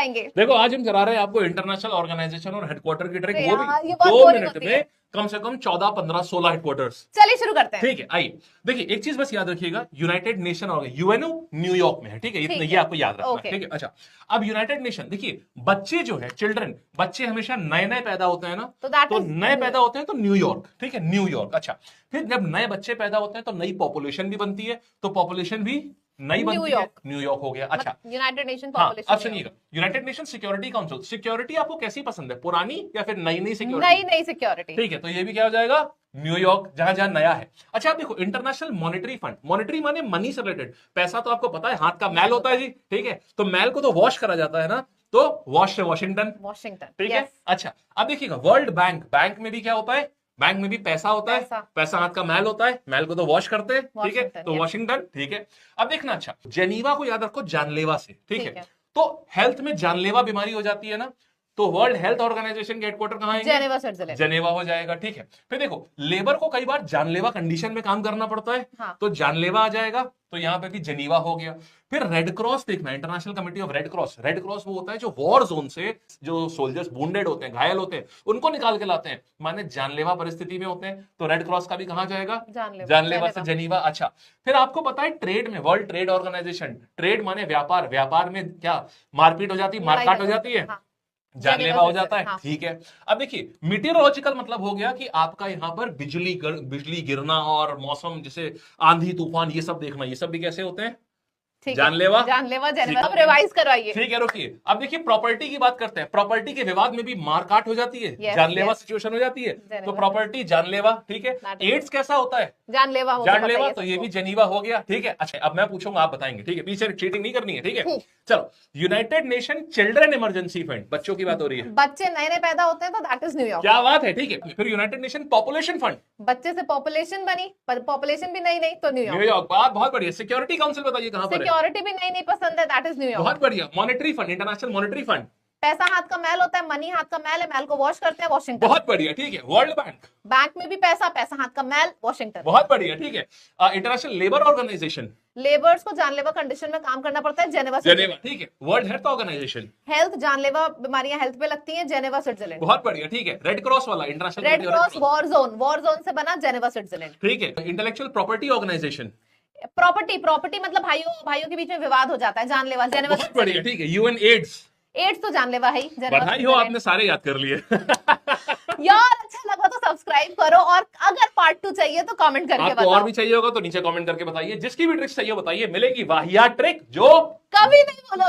कराएंगे? देखो आज हम करा रहे हैं आपको इंटरनेशनल ऑर्गेनाइजेशन और हेडक्वार्टर की ट्रिक, वो यार, भी ये बहुत 2 बोरिंग मिनट होती में है। कम से कम 14, 15, 16 हेडक्वार्टर्स। चलिए शुरू करते हैं। ठीक है, आइए देखिए एक चीज बस याद रखिएगा, यूनाइटेड नेशन और यूएनओ न्यूयॉर्क में है, ठीक है, इतना ठीक ये है। आपको याद रखना है, ओके। ठीक है। अच्छा, अब यूनाइटेड नेशन देखिए, बच्चे जो है चिल्ड्रन, बच्चे हमेशा नए नए पैदा होते हैं ना, तो that तो is नए पैदा होते हैं तो न्यूयॉर्क, ठीक है, न्यूयॉर्क। अच्छा, फिर जब नए बच्चे पैदा होते हैं तो नई पॉपुलेशन भी बनती है, तो पॉपुलेशन भी नई बनती है, न्यूयॉर्क। न्यूयॉर्क हो गया। अच्छा, यूनाइटेड नेशन हाँ पॉपुलेशन। अब सुनिएगा, United nation security council, security आपको कैसी पसंद है, पुरानी या फिर नई नई सिक्योरिटी? नई नई सिक्योरिटी। ठीक है, तो ये भी क्या हो जाएगा, न्यूयॉर्क, जहां जहां नया है। अच्छा, आप देखो इंटरनेशनल मॉनेटरी फंड, मॉनेटरी माने मनी से रिलेटेड, पैसा तो आपको पता है हाथ का मैल होता है जी, ठीक है, तो मैल को तो वॉश करा जाता है ना, तो वॉश से वॉशिंगटन, वॉशिंगटन, ठीक है। अच्छा, अब देखिएगा वर्ल्ड बैंक, बैंक में भी क्या होता है, बैंक में भी पैसा होता है, पैसा हाथ का मैल होता है, मैल को तो वॉश करते हैं, ठीक है, तो वॉशिंगटन, ठीक है। अब देखना, अच्छा जेनीवा को याद रखो, जानलेवा से, ठीक है, तो हेल्थ में जानलेवा बीमारी हो जाती है ना, तो वर्ल्ड हेल्थ ऑर्गेनाइजेशन के हेडक्वार्टर कहां है? Geneva, Switzerland. जेनेवा हो जाएगा, ठीक है। फिर देखो लेबर को कई बार जानलेवा कंडीशन में काम करना पड़ता है, हाँ। तो जानलेवा आ जाएगा, तो यहां पे भी जेनीवा हो गया। फिर रेड क्रॉस देखना, international committee of red cross, red cross वो होता है जो वॉर जोन से जो सोल्जर्स वुंडेड होते हैं, घायल होते हैं, उनको निकाल के लाते हैं, माने जानलेवा परिस्थिति में होते हैं, तो रेड क्रॉस का भी कहां जाएगा? जानलेवा से जेनीवा। अच्छा, फिर आपको पता है ट्रेड में वर्ल्ड ट्रेड ऑर्गेनाइजेशन, ट्रेड माने व्यापार, व्यापार में क्या मारपीट हो जाती है, मारकाट हो जाती है, जानलेवा हो जाता है, हाँ। ठीक है। अब देखिए मीटेरोलॉजिकल मतलब हो गया कि आपका यहां पर बिजली गिरना और मौसम जैसे आंधी तूफान ये सब देखना, ये सब भी कैसे होते हैं? जानलेवा, जानलेवा, जेनेवा। अब रिवाइज करवाइए। ठीक है, रुकिए। अब देखिए प्रॉपर्टी की बात करते हैं, प्रॉपर्टी के विवाद में भी मारकाट हो जाती है, जानलेवा सिचुएशन हो जाती है, तो प्रॉपर्टी जानलेवा, ठीक है। एड्स कैसा होता है? जानलेवा, जानलेवा, तो ये भी जेनीवा हो गया, ठीक है। अच्छा, अब मैं पूछूंगा आप बताएंगे, ठीक है, पीछे चीटिंग नहीं करनी है, ठीक है। चलो, United nation children emergency fund, बच्चों की बात हो रही है, बच्चे नए नए पैदा होते हैं तो दैट इज न्यूयॉर्क। क्या बात है, ठीक है। फिर यूनाइटेड नेशन पॉपुलेशन फंड, बच्चे से पॉपुलेशन बनी, पॉपुलेशन भी नई नई, तो न्यूयॉर्क। न्यूयॉर्क, बात बहुत बढ़िया। सिक्योरिटी काउंसिल बताइए कहां पर है? सिक्योरिटी भी नई नई पसंद है, दैट इज न्यूयॉर्क। बहुत बढ़िया। Monetary fund, international monetary fund, पैसा हाथ का मैल होता है, मनी हाथ का मैल है, मैल को वॉश करते हैं, वॉशिंगटन। बहुत बढ़िया, ठीक है। वर्ल्ड बैंक, बैंक में भी पैसा, पैसा हाथ का मैल, वॉशिंगटन। बहुत बढ़िया, ठीक है। इंटरनेशनल लेबर ऑर्गेनाइजेशन, लेबर्स को जानलेवा कंडीशन में काम करना पड़ता है, जेनेवा, जेनेवा, ठीक है। वर्ल्ड हेल्थ ऑर्गेनाइजेशन, हेल्थ, जानलेवा बीमारियां हेल्थ पे लगती हैं, जेनेवा, स्विट्जरलैंड। बहुत बढ़िया, ठीक है। रेड क्रॉस वाला, international red cross, war zone से बना, जेनेवा, स्विट्जरलैंड, ठीक है। इंटेलेक्चुअल प्रॉपर्टी ऑर्गेनाइजेशन, प्रॉपर्टी मतलब भाइयों के बीच में विवाद हो जाता है, जानलेवा, जेनेवा। बहुत बढ़िया, ठीक है। यूएन एड्स, एड्स तो जानलेवा है ही, बधाई हो, आपने सारे याद कर लिए। यार अच्छा लगा तो सब्सक्राइब करो, और अगर पार्ट 2 चाहिए तो कमेंट करके आपको बताओ। और भी चाहिए होगा तो नीचे कमेंट करके बताइए, जिसकी भी ट्रिक चाहिए बताइए, मिलेगी वाहियात ट्रिक जो कभी नहीं बोलो